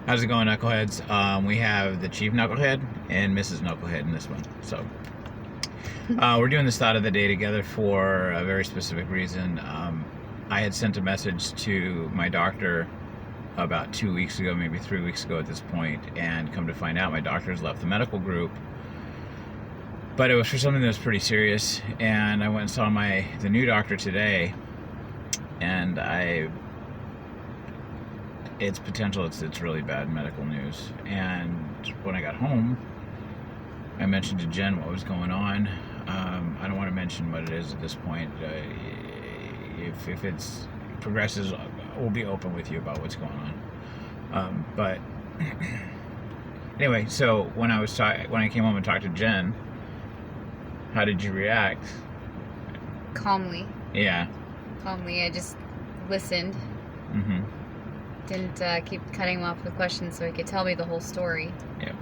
How's it going, Knuckleheads? We have the Chief Knucklehead and Mrs. Knucklehead in this one. So, we're doing this thought of the day together for a very specific reason. I had sent a message to my doctor about 2 weeks ago, maybe 3 weeks ago at this point, and come to find out my doctor's left the medical group. But it was for something that was pretty serious, and I went and saw the new doctor today, and it's potential, it's really bad medical news. And when I got home, I mentioned to Jen what was going on. I don't want to mention what it is at this point. If it's progresses, we'll be open with you about what's going on. But anyway, so when I came home and talked to Jen, how did you react? Calmly. Yeah. Calmly. I just listened. Mm-hmm. Didn't keep cutting him off with questions so he could tell me the whole story. Yeah.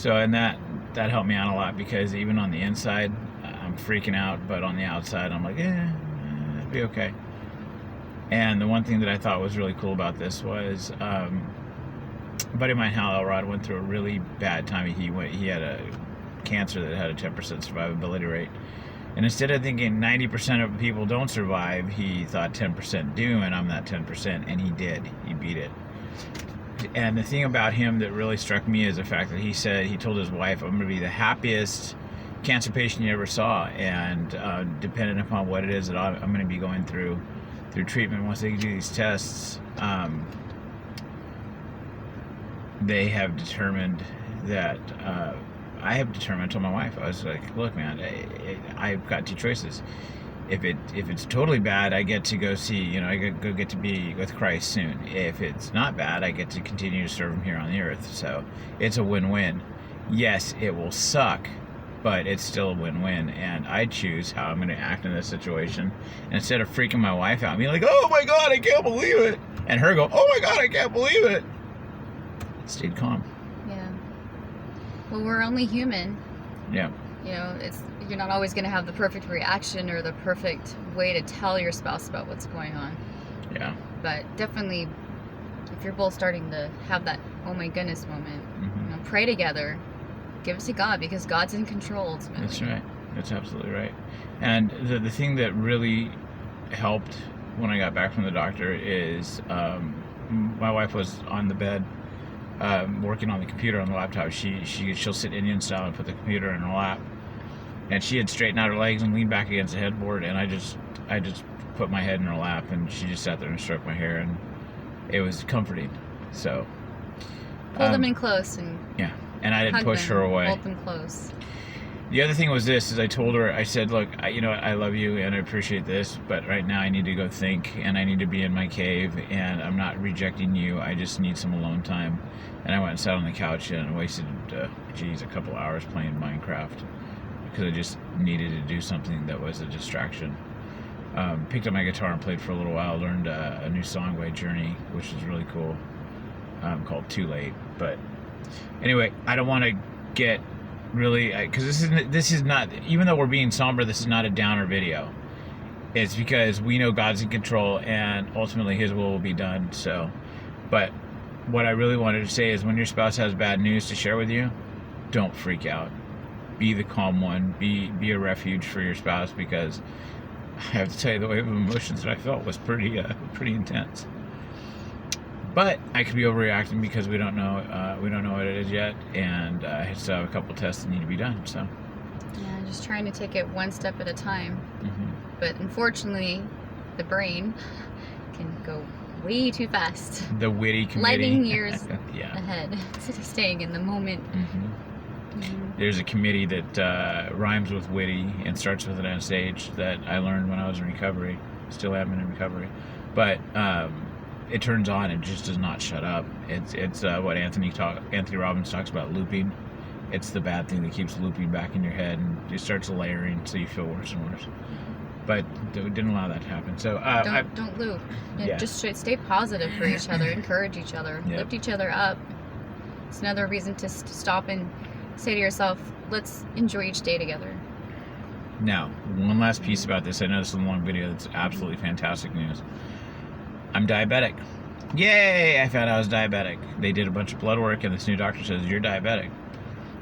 And that helped me out a lot, because even on the inside, I'm freaking out, but on the outside, I'm like, it'll be okay. And the one thing that I thought was really cool about this was, a buddy of mine, Hal Elrod, went through a really bad time. He had a cancer that had a 10% survivability rate. And instead of thinking 90% of people don't survive, he thought 10% do, and I'm that 10%, and he did. He beat it. And the thing about him that really struck me is the fact that he told his wife, I'm going to be the happiest cancer patient you ever saw, and depending upon what it is that I'm going to be going through treatment, once they do these tests, they have determined that I told my wife, I was like, look, man, I've got two choices. If it's totally bad, I get to go see, I get to be with Christ soon. If it's not bad, I get to continue to serve him here on the earth. So it's a win-win. Yes, it will suck, but it's still a win-win, and I choose how I'm going to act in this situation. And instead of freaking my wife out, being like, oh my God, I can't believe it, and her go, oh my God, I can't believe it, stayed calm. yeah. Well, we're only human. Yeah. You're not always going to have the perfect reaction or the perfect way to tell your spouse about what's going on. Yeah. But definitely, if you're both starting to have that oh my goodness moment, Mm-hmm. Pray together, give it to God, because God's in control ultimately. That's right. That's absolutely right. And the thing that really helped when I got back from the doctor is my wife was on the bed working on the computer on the laptop. She'll sit Indian style and put the computer in her lap. And she had straightened out her legs and leaned back against the headboard, and I just put my head in her lap, and she just sat there and stroked my hair, and it was comforting. So Pull them in close and and I didn't push her away. Hold them close. The other thing was this: is I told her, I said, look, I love you and I appreciate this, but right now I need to go think, and I need to be in my cave, and I'm not rejecting you. I just need some alone time. And I went and sat on the couch and wasted a couple hours playing Minecraft, because I just needed to do something that was a distraction. Picked up my guitar and played for a little while, learned a new song by Journey, which is really cool, called Too Late. But anyway, I don't want to get really, because this is not, even though we're being somber, this is not a downer video. It's because we know God's in control, and ultimately his will be done. So, but what I really wanted to say is, when your spouse has bad news to share with you, don't freak out. Be the calm one. Be a refuge for your spouse, because I have to tell you, the wave of emotions that I felt was pretty intense. But I could be overreacting, because we don't know what it is yet, and I still have a couple tests that need to be done. So Yeah, just trying to take it one step at a time. Mm-hmm. But unfortunately, the brain can go way too fast. The witty committee. Lightning years Yeah. ahead instead of staying in the moment. Mm-hmm. There's a committee that rhymes with witty and starts with an SH that I learned when I was in recovery. Still am in recovery. But it turns on and just does not shut up. It's what Anthony Robbins talks about, looping. It's the bad thing that keeps looping back in your head, and it starts layering, so you feel worse and worse. But we didn't allow that to happen. So don't loop. Yeah. Just stay positive for each other, encourage each other, Yep. lift each other up. It's another reason to stop and say to yourself, let's enjoy each day together. Now, one last piece about this. I know this is a long video. It's absolutely fantastic news. I'm diabetic. Yay! I found out I was diabetic. They did a bunch of blood work, and this new doctor says, you're diabetic.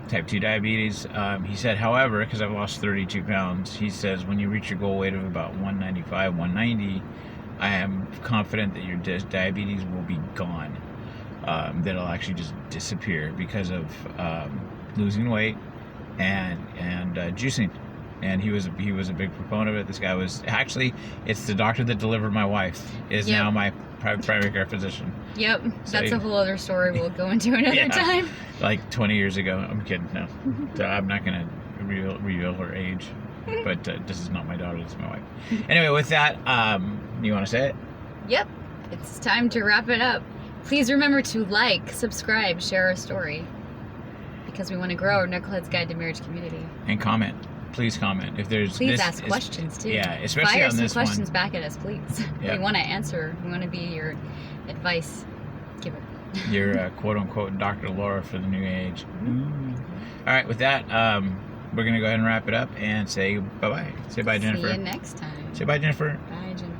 Type 2 diabetes. He said, however, because I've lost 32 pounds, he says, when you reach your goal weight of about 195, 190, I am confident that your diabetes will be gone. That it'll actually just disappear because of losing weight and juicing. And he was a big proponent of it. This guy was actually, it's the doctor that delivered my wife is Yep. now my primary care physician. Yep, So that's you- a whole other story we'll go into another Yeah. time. Like 20 years ago. I'm kidding. No, So I'm not gonna reveal her age. But this is not my daughter. This is my wife. Anyway, with that, you want to say it? Yep, it's time to wrap it up. Please remember to like, subscribe, share our story, because we want to grow our Knuckleheads Guide to Marriage community. And comment. Please comment if there's. Please this ask is- questions too. Yeah, especially Fire on some this questions one. back at us, please. Yeah. We want to answer. We want to be your advice giver. You're quote unquote Dr. Laura for the new age. All right, with that, we're gonna go ahead and wrap it up and say bye bye. Say bye, Jennifer. See you next time. Say bye, Jennifer. Bye, Jennifer.